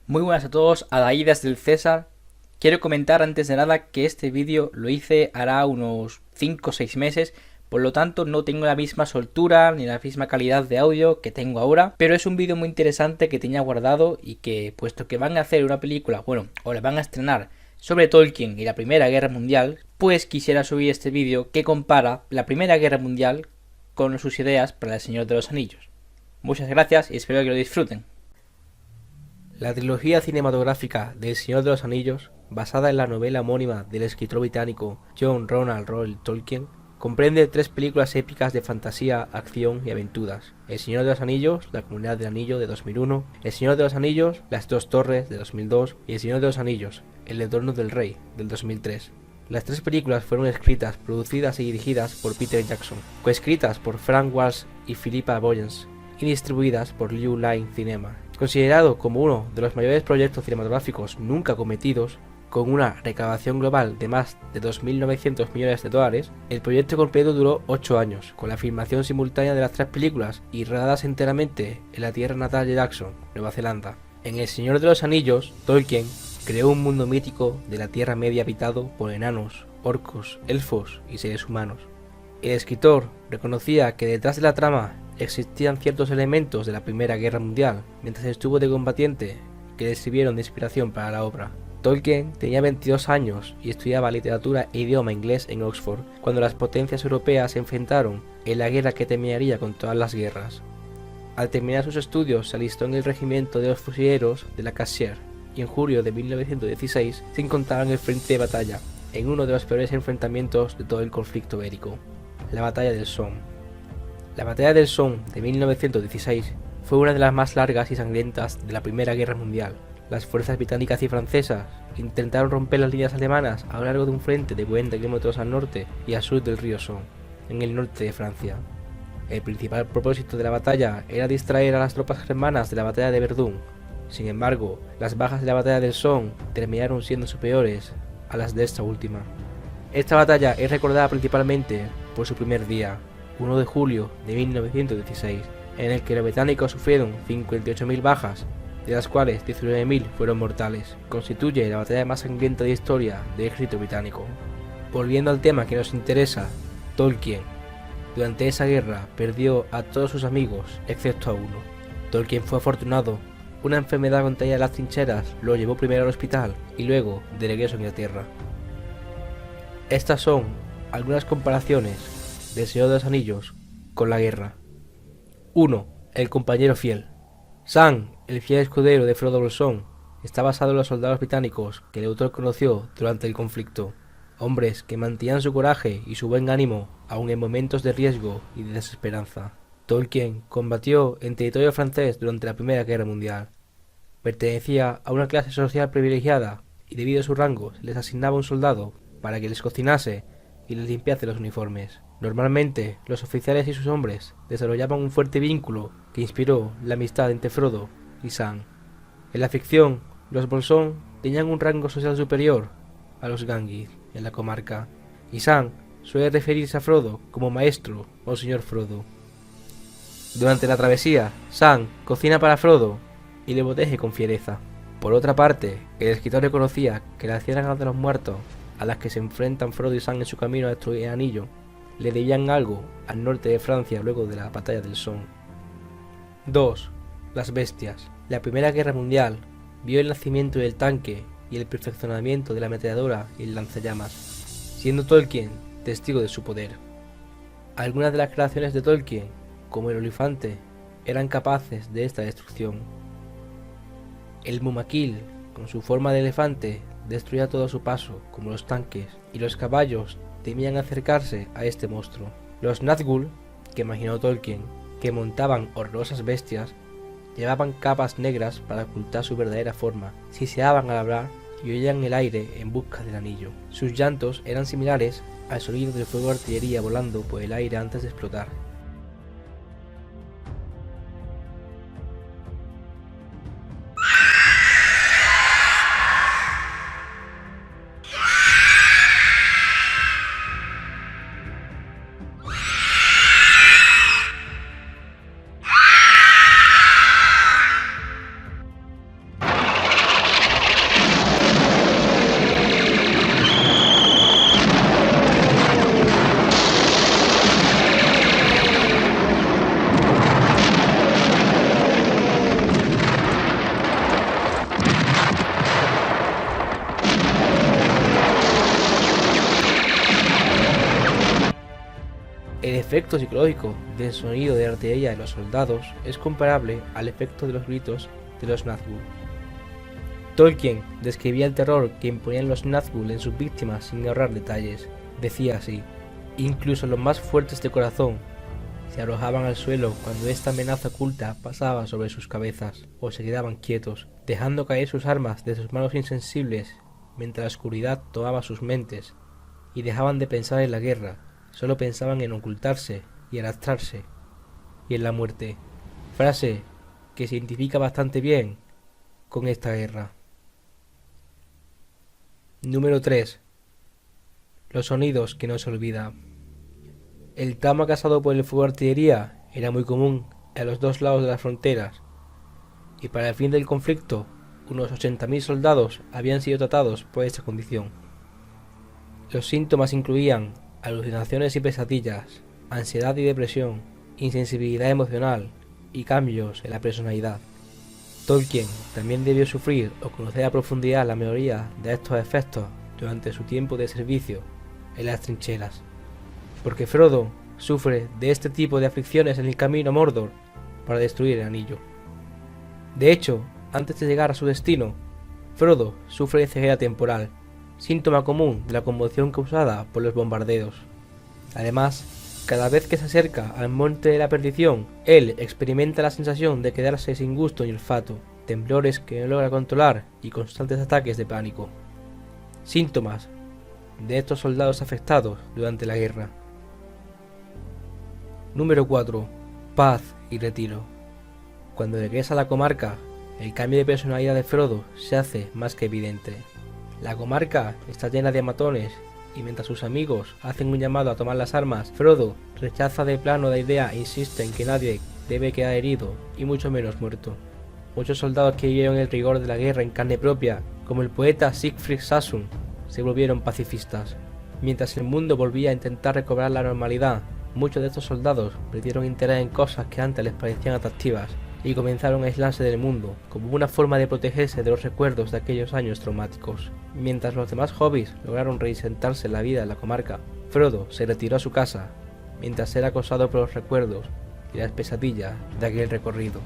Muy buenas a todos, Adaídas del César. Quiero comentar antes de nada que este vídeo lo hice hará unos 5 o 6 meses, por lo tanto no tengo la misma soltura ni la misma calidad de audio que tengo ahora, pero es un vídeo muy interesante que tenía guardado y que, puesto que van a hacer una película, o la van a estrenar sobre Tolkien y la Primera Guerra Mundial, pues quisiera subir este vídeo que compara la Primera Guerra Mundial con sus ideas para El Señor de los Anillos. Muchas gracias y espero que lo disfruten. La trilogía cinematográfica de El Señor de los Anillos, basada en la novela homónima del escritor británico John Ronald Reuel Tolkien, comprende 3 películas épicas de fantasía, acción y aventuras: El Señor de los Anillos, La Comunidad del Anillo de 2001, El Señor de los Anillos, Las Dos Torres de 2002 y El Señor de los Anillos, El Retorno del Rey del 2003. Las 3 películas fueron escritas, producidas y dirigidas por Peter Jackson, coescritas por Frank Walsh y Philippa Boyens y distribuidas por New Line Cinema. Considerado como uno de los mayores proyectos cinematográficos nunca cometidos, con una recaudación global de más de 2.900 millones de dólares, el proyecto completo duró 8 años, con la filmación simultánea de las 3 películas y rodadas enteramente en la tierra natal de Jackson, Nueva Zelanda. En El Señor de los Anillos, Tolkien creó un mundo mítico de la Tierra Media habitado por enanos, orcos, elfos y seres humanos. El escritor reconocía que detrás de la trama existían ciertos elementos de la Primera Guerra Mundial, mientras estuvo de combatiente, que le sirvieron de inspiración para la obra. Tolkien tenía 22 años y estudiaba literatura e idioma inglés en Oxford cuando las potencias europeas se enfrentaron en la guerra que terminaría con todas las guerras. Al terminar sus estudios se alistó en el regimiento de los fusileros de Lancashire y en julio de 1916 se encontraba en el frente de batalla, en uno de los peores enfrentamientos de todo el conflicto bélico, la Batalla del Somme. La Batalla del Somme de 1916 fue una de las más largas y sangrientas de la Primera Guerra Mundial. Las fuerzas británicas y francesas intentaron romper las líneas alemanas a lo largo de un frente de 40 kilómetros al norte y al sur del río Somme, en el norte de Francia. El principal propósito de la batalla era distraer a las tropas germanas de la Batalla de Verdún. Sin embargo, las bajas de la Batalla del Somme terminaron siendo superiores a las de esta última. Esta batalla es recordada principalmente por su primer día, 1 de julio de 1916, en el que los británicos sufrieron 58.000 bajas, de las cuales 19.000 fueron mortales. Constituye la batalla más sangrienta de historia del ejército británico. Volviendo al tema que nos interesa, Tolkien, durante esa guerra perdió a todos sus amigos, excepto a uno. Tolkien fue afortunado. Una enfermedad contagiada en las trincheras lo llevó primero al hospital y luego de regreso a Inglaterra. Estas son algunas comparaciones del Señor de los Anillos con la guerra. 1. El compañero fiel. Sam, el fiel escudero de Frodo Bolsón, está basado en los soldados británicos que el autor conoció durante el conflicto, hombres que mantenían su coraje y su buen ánimo aun en momentos de riesgo y de desesperanza. Tolkien combatió en territorio francés durante la Primera Guerra Mundial. Pertenecía a una clase social privilegiada y debido a su rango se les asignaba un soldado para que les cocinase y les limpiase los uniformes. Normalmente, los oficiales y sus hombres desarrollaban un fuerte vínculo que inspiró la amistad entre Frodo y Sam. En la ficción, los Bolsón tenían un rango social superior a los Gangis en la comarca, y Sam suele referirse a Frodo como maestro o señor Frodo. Durante la travesía, Sam cocina para Frodo y le protege con fiereza. Por otra parte, el escritor reconocía que las ciénagas de los muertos a las que se enfrentan Frodo y Sam en su camino a destruir el anillo le debían algo al norte de Francia luego de la batalla del Somme. 2. Las bestias. La Primera Guerra Mundial vio el nacimiento del tanque y el perfeccionamiento de la ametralladora y el lanzallamas, siendo Tolkien testigo de su poder. Algunas de las creaciones de Tolkien, como el olifante, eran capaces de esta destrucción. El Mumakil, con su forma de elefante, destruía todo a su paso, como los tanques, y los caballos temían acercarse a este monstruo. Los Nazgûl, que imaginó Tolkien, que montaban horrorosas bestias, llevaban capas negras para ocultar su verdadera forma, siseaban al hablar y oían el aire en busca del anillo. Sus llantos eran similares al sonido del fuego de artillería volando por el aire antes de explotar. efecto psicológico del sonido de artillería de los soldados es comparable al efecto de los gritos de los Nazgûl. Tolkien describía el terror que imponían los Nazgûl en sus víctimas sin ahorrar detalles. Decía así: incluso los más fuertes de corazón se arrojaban al suelo cuando esta amenaza oculta pasaba sobre sus cabezas, o se quedaban quietos, dejando caer sus armas de sus manos insensibles mientras la oscuridad tomaba sus mentes, y dejaban de pensar en la guerra, solo pensaban en ocultarse y arrastrarse, y en la muerte. Frase que se identifica bastante bien con esta guerra. Número 3. Los sonidos que no se olvida. El trauma causado por el fuego de artillería era muy común a los dos lados de las fronteras, y para el fin del conflicto, unos 80.000 soldados habían sido tratados por esta condición. Los síntomas incluían alucinaciones y pesadillas, ansiedad y depresión, insensibilidad emocional y cambios en la personalidad. Tolkien también debió sufrir o conocer a profundidad la mayoría de estos efectos durante su tiempo de servicio en las trincheras, porque Frodo sufre de este tipo de aflicciones en el camino a Mordor para destruir el anillo. De hecho, antes de llegar a su destino, Frodo sufre de ceguera temporal, síntoma común de la conmoción causada por los bombardeos. Además, cada vez que se acerca al monte de la perdición, él experimenta la sensación de quedarse sin gusto ni olfato, temblores que no logra controlar y constantes ataques de pánico. Síntomas de estos soldados afectados durante la guerra. Número 4. Paz y retiro. Cuando regresa a la comarca, el cambio de personalidad de Frodo se hace más que evidente. La comarca está llena de matones, y mientras sus amigos hacen un llamado a tomar las armas, Frodo rechaza de plano la idea e insiste en que nadie debe quedar herido, y mucho menos muerto. Muchos soldados que vivieron el rigor de la guerra en carne propia, como el poeta Sigfrid Sassoon, se volvieron pacifistas. Mientras el mundo volvía a intentar recobrar la normalidad, muchos de estos soldados perdieron interés en cosas que antes les parecían atractivas y comenzaron a aislarse del mundo, como una forma de protegerse de los recuerdos de aquellos años traumáticos. Mientras los demás hobbits lograron reinsertarse en la vida en la comarca, Frodo se retiró a su casa, mientras era acosado por los recuerdos y las pesadillas de aquel recorrido.